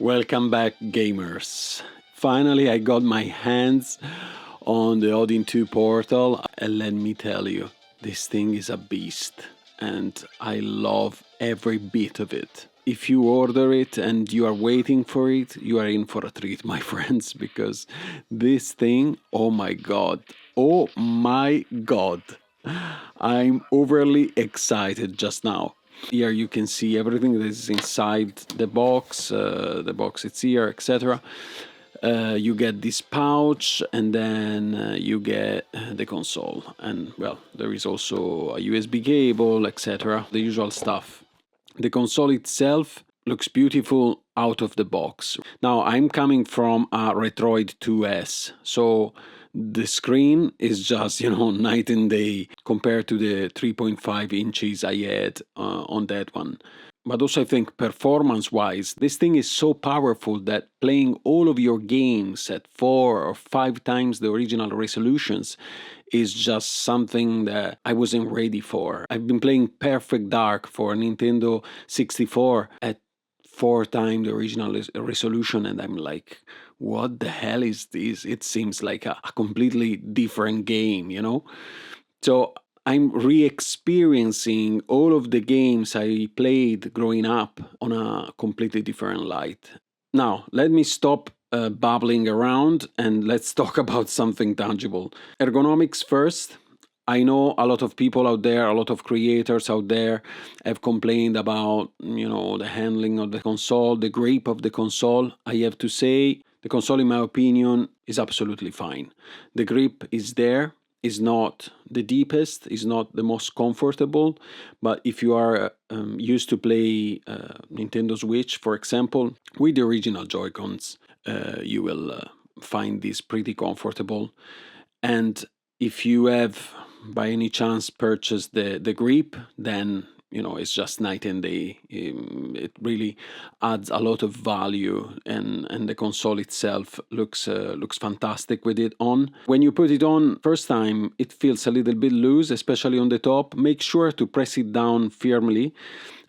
Welcome back, gamers. Finally, I got my hands on the Odin 2 portal, and let me tell you, this thing is a beast, and I love every bit of it. If you order it and you are waiting for it, you are in for a treat, my friends, because this thing, oh my god, I'm overly excited just now. Here you can see everything that is inside the box is here, etc. You get this pouch, and then you get the console, and well, there is also a USB cable, etc. The usual stuff. The console itself looks beautiful out of the box. Now, I'm coming from a Retroid 2S, so the screen is just, night and day compared to the 3.5 inches I had on that one. But also I think performance-wise, this thing is so powerful that playing all of your games at 4 or 5 times the original resolutions is just something that I wasn't ready for. I've been playing Perfect Dark for Nintendo 64 at 4 times the original resolution, and I'm like, what the hell is this? It seems like a completely different game, So I'm re-experiencing all of the games I played growing up on a completely different light. Now, let me stop babbling around and let's talk about something tangible. Ergonomics first. I know a lot of people out there, a lot of creators out there have complained about, the handling of the console, the grip of the console. I have to say, the console, in my opinion, is absolutely fine. The grip is there, is not the deepest, is not the most comfortable, but if you are used to play Nintendo Switch, for example, with the original Joy-Cons, you will find this pretty comfortable. And if you have by any chance purchased the grip, then it's just night and day. It really adds a lot of value, and the console itself looks fantastic with it on. When you put it on first time, it feels a little bit loose, especially on the top. Make sure to press it down firmly,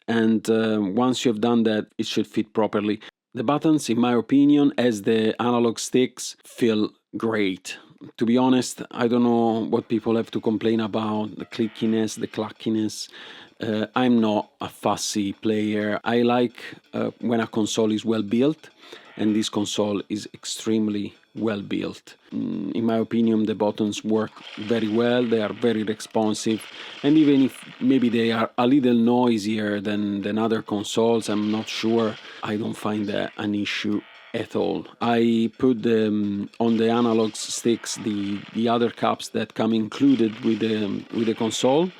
and once you have done that, it should fit properly. The buttons, in my opinion, as the analog sticks, feel great. To be honest, I don't know what people have to complain about, the clickiness, the clackiness. I'm not a fussy player. I like when a console is well built, and this console is extremely well built. In my opinion, the buttons work very well, they are very responsive, and even if maybe they are a little noisier than other consoles, I'm not sure, I don't find that an issue at all. I put on the analog sticks the other caps that come included with the console,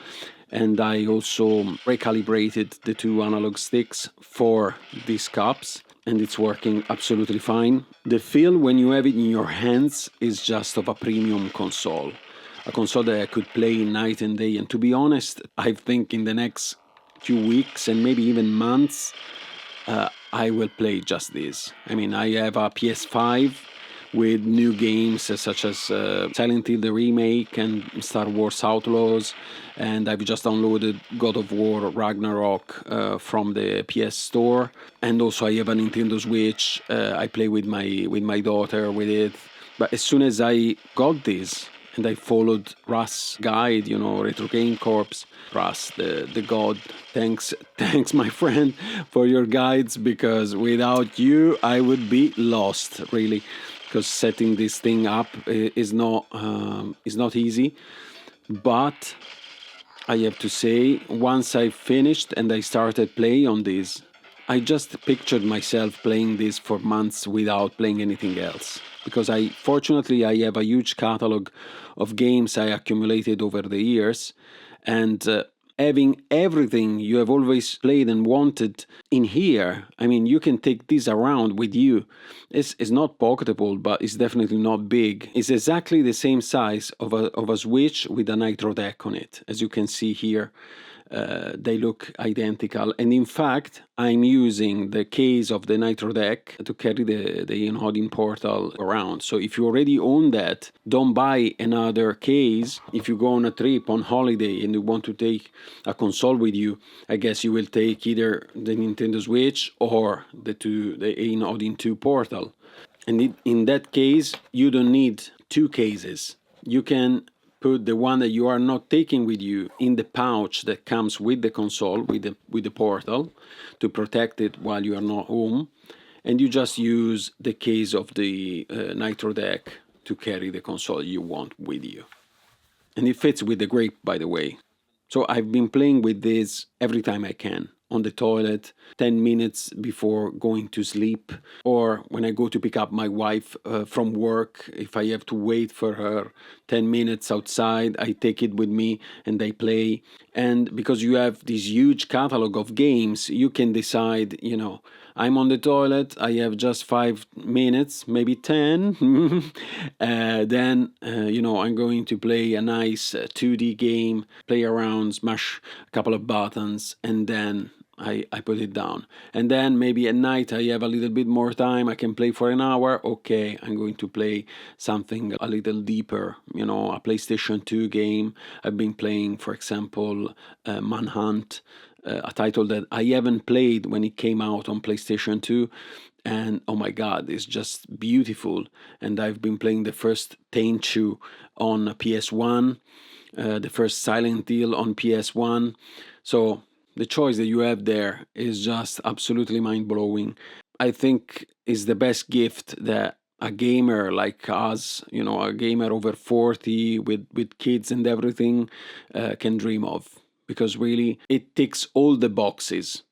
and I also recalibrated the 2 analog sticks for these caps, and it's working absolutely fine. The feel when you have it in your hands is just of a premium console, a console that I could play night and day. And to be honest, I think in the next few weeks and maybe even months, I will play just this. I mean, I have a PS5 with new games such as Silent Hill the remake and Star Wars Outlaws, and I've just downloaded God of War Ragnarok from the PS Store, and also I have a Nintendo Switch. I play with my daughter with it. But as soon as I got this and I followed Russ' guide, Retro Game Corps, Russ, the god, thanks my friend for your guides, because without you I would be lost, really. Because setting this thing up is not easy. But I have to say, once I finished and I started playing on this, I just pictured myself playing this for months without playing anything else. Because fortunately I have a huge catalog of games I accumulated over the years, and having everything you have always played and wanted in here, I mean, you can take this around with you. It's not pocketable, but it's definitely not big. It's exactly the same size of a Switch with a Nitro deck on it, as you can see here. They look identical. And in fact, I'm using the case of the Nitro deck to carry the AYN Odin portal around. So if you already own that, don't buy another case. If you go on a trip, on holiday, and you want to take a console with you, I guess you will take either the Nintendo Switch or the AYN Odin 2 portal. And in that case, you don't need two cases. You can put the one that you are not taking with you in the pouch that comes with the console, with the portal, to protect it while you are not home. And you just use the case of the Nitro deck to carry the console you want with you. And it fits with the grape, by the way. So I've been playing with this every time I can, on the toilet, 10 minutes before going to sleep, or when I go to pick up my wife from work. If I have to wait for her 10 minutes outside, I take it with me and I play. And because you have this huge catalog of games, you can decide, I'm on the toilet, I have just 5 minutes, maybe 10. Then, I'm going to play a nice 2D game, play around, smash a couple of buttons, and then I put it down. And then maybe at night I have a little bit more time, I can play for an hour. Okay, I'm going to play something a little deeper, a PlayStation 2 game. I've been playing, for example, Manhunt, a title that I haven't played when it came out on PlayStation 2. And oh my god, it's just beautiful. And I've been playing the first Tenchu on PS1, the first Silent Hill on PS1. So the choice that you have there is just absolutely mind-blowing. I think is the best gift that a gamer like us, a gamer over 40 with kids and everything, can dream of. Because really, it ticks all the boxes.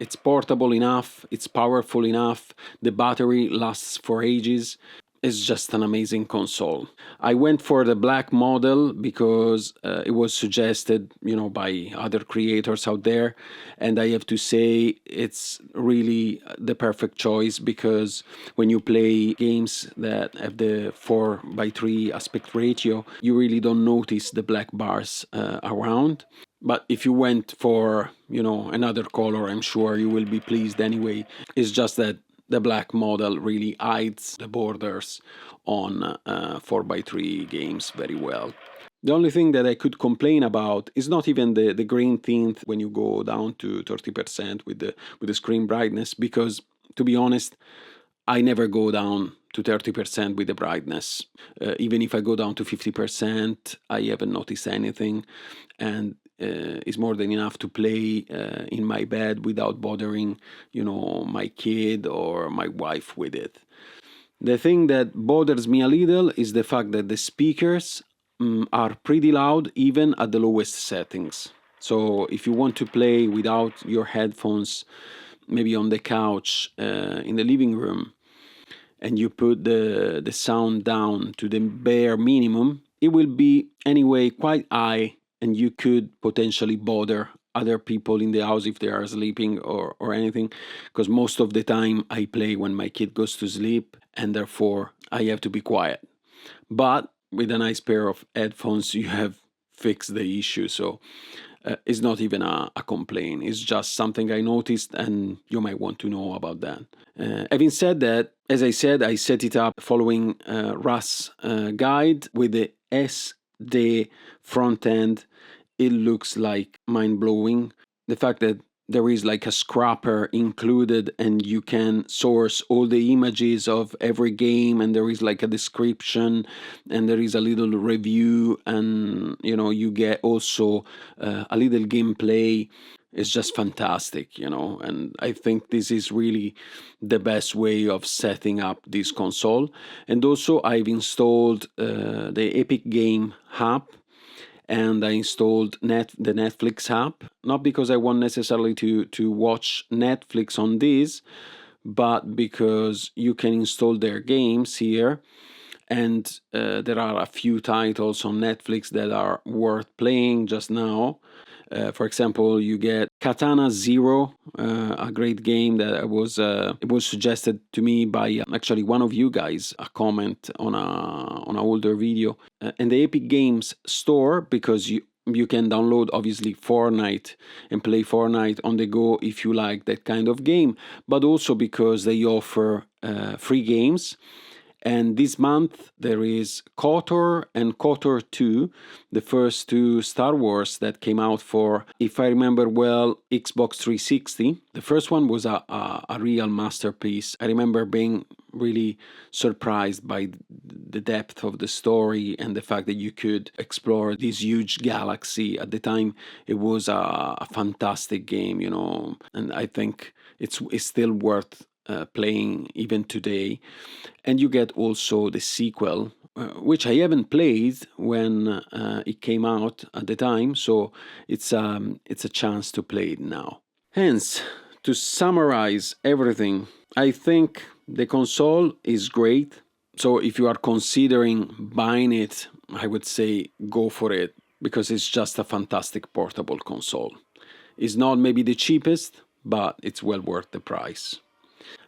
It's portable enough, it's powerful enough, the battery lasts for ages. It's just an amazing console. I went for the black model because it was suggested, by other creators out there. And I have to say it's really the perfect choice, because when you play games that have the 4:3 aspect ratio, you really don't notice the black bars around. But if you went for, another color, I'm sure you will be pleased anyway. It's just that the black model really hides the borders on 4:3 games very well. The only thing that I could complain about is not even the green tint when you go down to 30% with the screen brightness, because to be honest, I never go down to 30% with the brightness. Even if I go down to 50%, I haven't noticed anything. And it's more than enough to play in my bed without bothering, my kid or my wife with it. The thing that bothers me a little is the fact that the speakers are pretty loud even at the lowest settings. So if you want to play without your headphones, maybe on the couch in the living room, and you put the sound down to the bare minimum, it will be anyway quite high, and you could potentially bother other people in the house if they are sleeping or anything, because most of the time I play when my kid goes to sleep, and therefore I have to be quiet. But with a nice pair of headphones, you have fixed the issue. So it's not even a complaint. It's just something I noticed, and you might want to know about that. Having said that, as I said, I set it up following Russ' guide with the SD front end. It looks like mind-blowing. The fact that there is like a scrapper included, and you can source all the images of every game, and there is like a description, and there is a little review, and you get also a little gameplay. It's just fantastic, and I think this is really the best way of setting up this console. And also I've installed the Epic Game app, and I installed the Netflix app, not because I want necessarily to watch Netflix on this, but because you can install their games here, and there are a few titles on Netflix that are worth playing just now. For example, you get Katana Zero, a great game that it was suggested to me by actually one of you guys, a comment on an older video. And the Epic Games Store, because You can download obviously Fortnite and play Fortnite on the go if you like that kind of game, but also because they offer free games. And this month there is KOTOR and KOTOR 2, the first two Star Wars that came out for, if I remember well, Xbox 360. The first one was a real masterpiece. I remember being really surprised by the depth of the story and the fact that you could explore this huge galaxy. At the time, it was a fantastic game, and I think it's still worth playing even today. And you get also the sequel, which I haven't played when it came out at the time, so it's a chance to play it now. Hence, to summarize everything, I think the console is great. So if you are considering buying it, I would say go for it, because it's just a fantastic portable console. It's not maybe the cheapest, but it's well worth the price.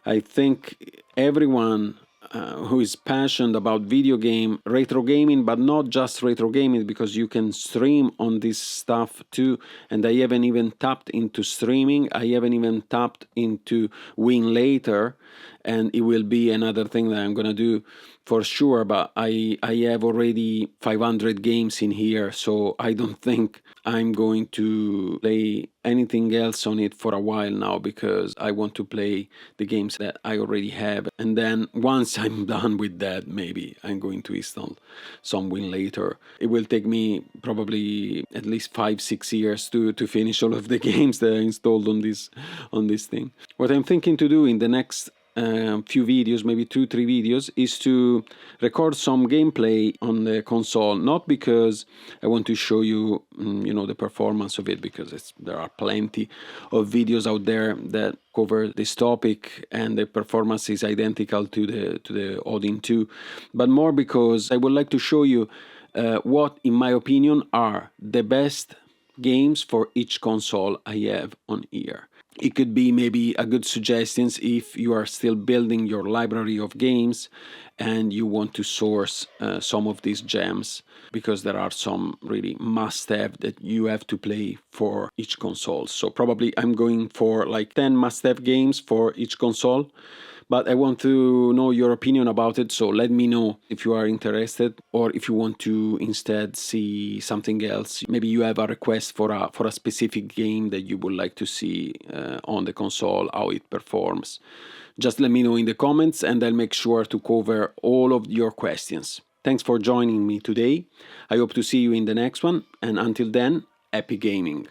I think everyone who is passionate about video game, retro gaming, but not just retro gaming, because you can stream on this stuff too. And I haven't even tapped into streaming. I haven't even tapped into Win Later, and it will be another thing that I'm gonna do for sure. But I have already 500 games in here, so I don't think I'm going to play anything else on it for a while now, because I want to play the games that I already have. And then once I'm done with that, maybe I'm going to install some Win Later. It will take me probably at least 5-6 years to finish all of the games that I installed on this thing. What I'm thinking to do in the next few videos, maybe 2-3 videos, is to record some gameplay on the console. Not because I want to show you, the performance of it, because there are plenty of videos out there that cover this topic, and the performance is identical to the Odin 2. But more because I would like to show you what, in my opinion, are the best games for each console I have on here. It could be maybe a good suggestions if you are still building your library of games and you want to source some of these gems, because there are some really must-have that you have to play for each console. So probably I'm going for like 10 must-have games for each console. But I want to know your opinion about it, so let me know if you are interested, or if you want to instead see something else. Maybe you have a request for a specific game that you would like to see on the console, how it performs. Just let me know in the comments, and I'll make sure to cover all of your questions. Thanks for joining me today. I hope to see you in the next one, and until then, happy gaming.